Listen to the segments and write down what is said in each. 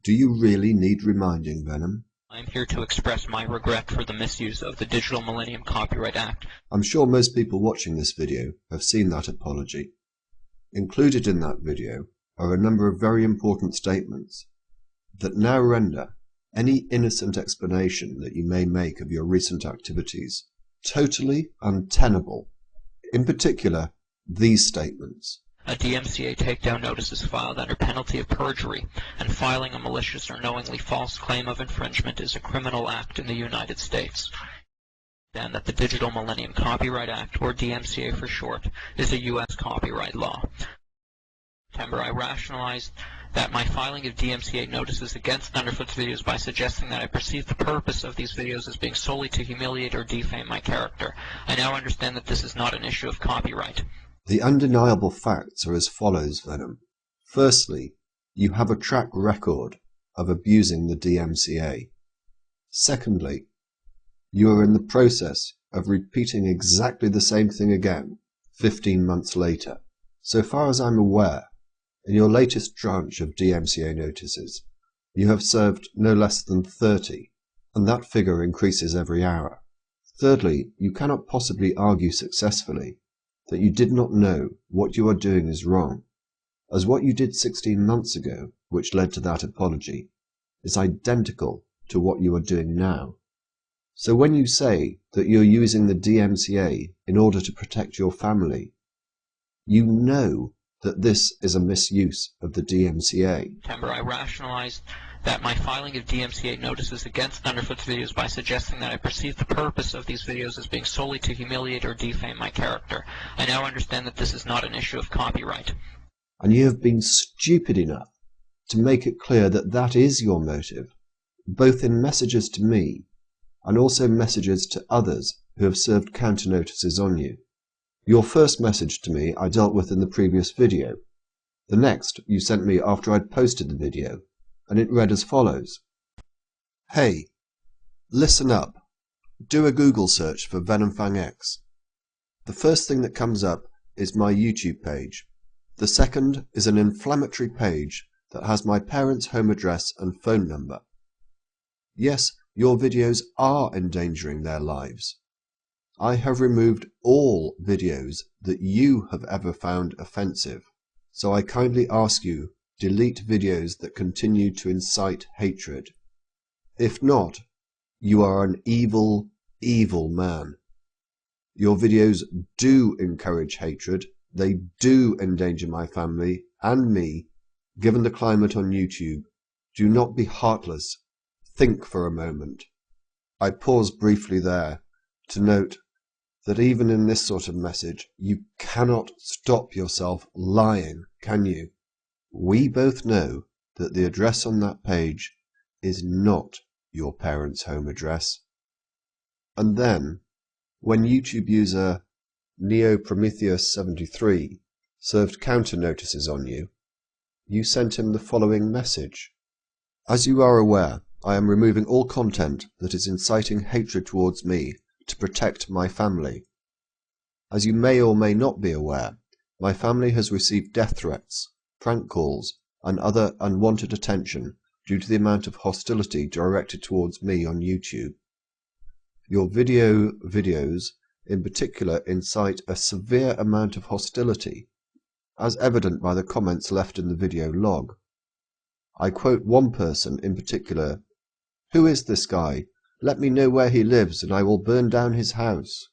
Do you really need reminding, Venom? I'm here to express my regret for the misuse of the Digital Millennium Copyright Act. I'm sure most people watching this video have seen that apology. Included in that video are a number of very important statements that now render any innocent explanation that you may make of your recent activities totally untenable. In particular, these statements. A DMCA takedown notice is filed under penalty of perjury, and filing a malicious or knowingly false claim of infringement is a criminal act in the United States. And that the Digital Millennium Copyright Act, or DMCA for short, is a U.S. copyright law. In September, I rationalized that my filing of DMCA notices against Thunderfoot's videos by suggesting that I perceived the purpose of these videos as being solely to humiliate or defame my character. I now understand that this is not an issue of copyright. The undeniable facts are as follows, Venom. Firstly, you have a track record of abusing the DMCA. Secondly, you are in the process of repeating exactly the same thing again 15 months later. So far as I'm aware, in your latest tranche of DMCA notices, you have served no less than 30, and that figure increases every hour. Thirdly, you cannot possibly argue successfully that you did not know what you are doing is wrong, as what you did 16 months ago, which led to that apology, is identical to what you are doing now. So when you say that you're using the DMCA in order to protect your family, you know that this is a misuse of the DMCA. In September, I rationalized that my filing of DMCA notices against Thunderfoot's videos by suggesting that I perceived the purpose of these videos as being solely to humiliate or defame my character. I now understand that this is not an issue of copyright. And you have been stupid enough to make it clear that that is your motive, both in messages to me and also messages to others who have served counter notices on you. Your first message to me I dealt with in the previous video. The next you sent me after I'd posted the video, and it read as follows. Hey, listen up. Do a Google search for Venomfangx. The first thing that comes up is my YouTube page. The second is an inflammatory page that has my parents' home address and phone number. Yes, your videos are endangering their lives. I have removed all videos that you have ever found offensive, so I kindly ask you, delete videos that continue to incite hatred. If not, you are an evil, evil man. Your videos do encourage hatred, they do endanger my family and me. Given the climate on YouTube, do not be heartless. Think for a moment. I pause briefly there to note that even in this sort of message, you cannot stop yourself lying, can you? We both know that the address on that page is not your parents' home address. And then, when YouTube user NeoPrometheus73 served counter notices on you, you sent him the following message. As you are aware, I am removing all content that is inciting hatred towards me to protect my family. As you may or may not be aware, my family has received death threats, prank calls, and other unwanted attention due to the amount of hostility directed towards me on YouTube. Your videos in particular incite a severe amount of hostility, as evident by the comments left in the video log. I quote one person in particular, "Who is this guy? Let me know where he lives and I will burn down his house.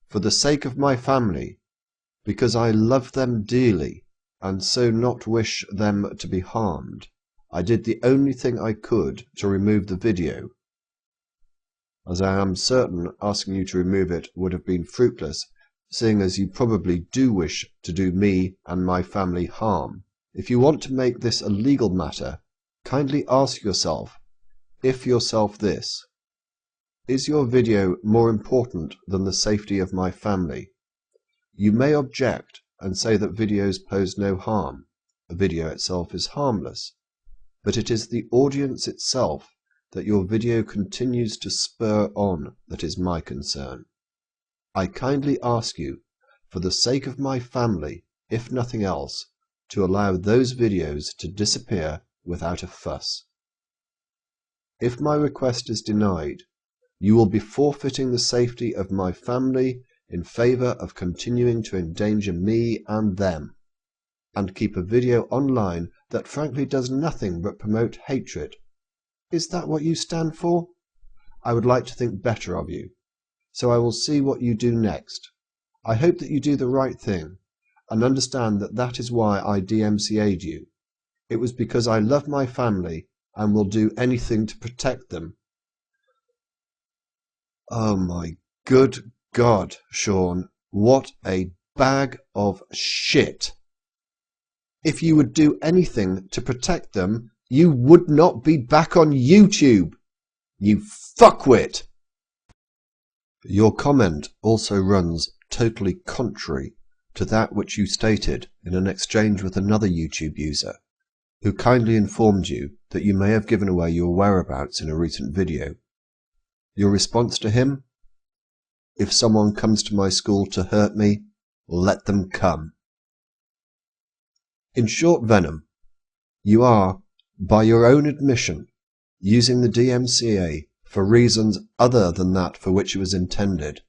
For the sake of my family, because I love them dearly and so not wish them to be harmed, I did the only thing I could to remove the video, as I am certain asking you to remove it would have been fruitless, seeing as you probably do wish to do me and my family harm. If you want to make this a legal matter, kindly ask yourself this. Is your video more important than the safety of my family? You may object and say that videos pose no harm. A video itself is harmless. But it is the audience itself that your video continues to spur on that is my concern. I kindly ask you, for the sake of my family, if nothing else, to allow those videos to disappear without a fuss. If my request is denied, you will be forfeiting the safety of my family in favour of continuing to endanger me and them, and keep a video online that frankly does nothing but promote hatred. Is that what you stand for? I would like to think better of you, so I will see what you do next. I hope that you do the right thing, and understand that that is why I DMCA'd you. It was because I love my family and will do anything to protect them. Oh my good God, Sean, what a bag of shit. If you would do anything to protect them, you would not be back on YouTube. You fuckwit. Your comment also runs totally contrary to that which you stated in an exchange with another YouTube user, who kindly informed you that you may have given away your whereabouts in a recent video. Your response to him? If someone comes to my school to hurt me, let them come. In short, Venom, you are, by your own admission, using the DMCA for reasons other than that for which it was intended,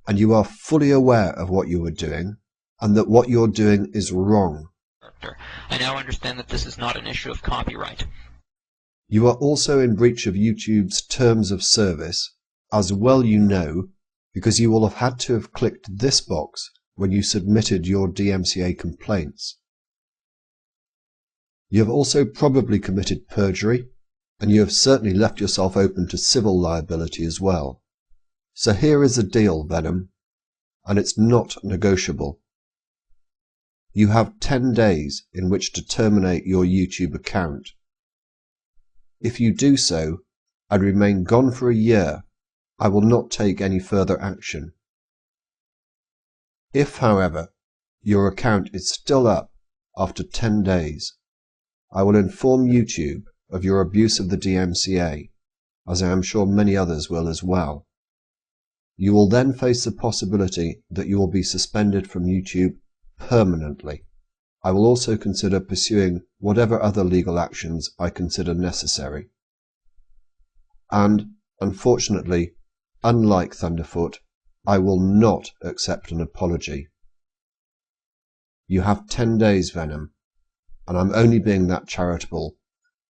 and you are fully aware of what you are doing, and that what you're doing is wrong. I now understand that this is not an issue of copyright. You are also in breach of YouTube's terms of service, as well you know, because you will have had to have clicked this box when you submitted your DMCA complaints. You have also probably committed perjury, and you have certainly left yourself open to civil liability as well. So here is the deal, Venom, and it's not negotiable. You have 10 days in which to terminate your YouTube account. If you do so, and remain gone for a year, I will not take any further action. If, however, your account is still up after 10 days, I will inform YouTube of your abuse of the DMCA, as I am sure many others will as well. You will then face the possibility that you will be suspended from YouTube permanently. I will also consider pursuing whatever other legal actions I consider necessary. And, unfortunately, unlike Thunderfoot, I will not accept an apology. You have 10 days, Venom, and I'm only being that charitable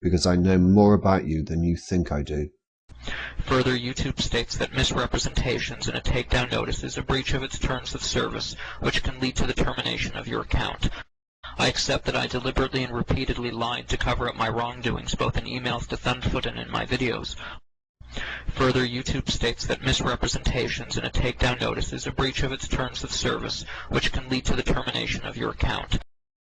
because I know more about you than you think I do. Further, YouTube states that misrepresentations in a takedown notice is a breach of its terms of service, which can lead to the termination of your account. I accept that I deliberately and repeatedly lied to cover up my wrongdoings, both in emails to Thunderfoot and in my videos. Further, YouTube states that misrepresentations in a takedown notice is a breach of its terms of service, which can lead to the termination of your account.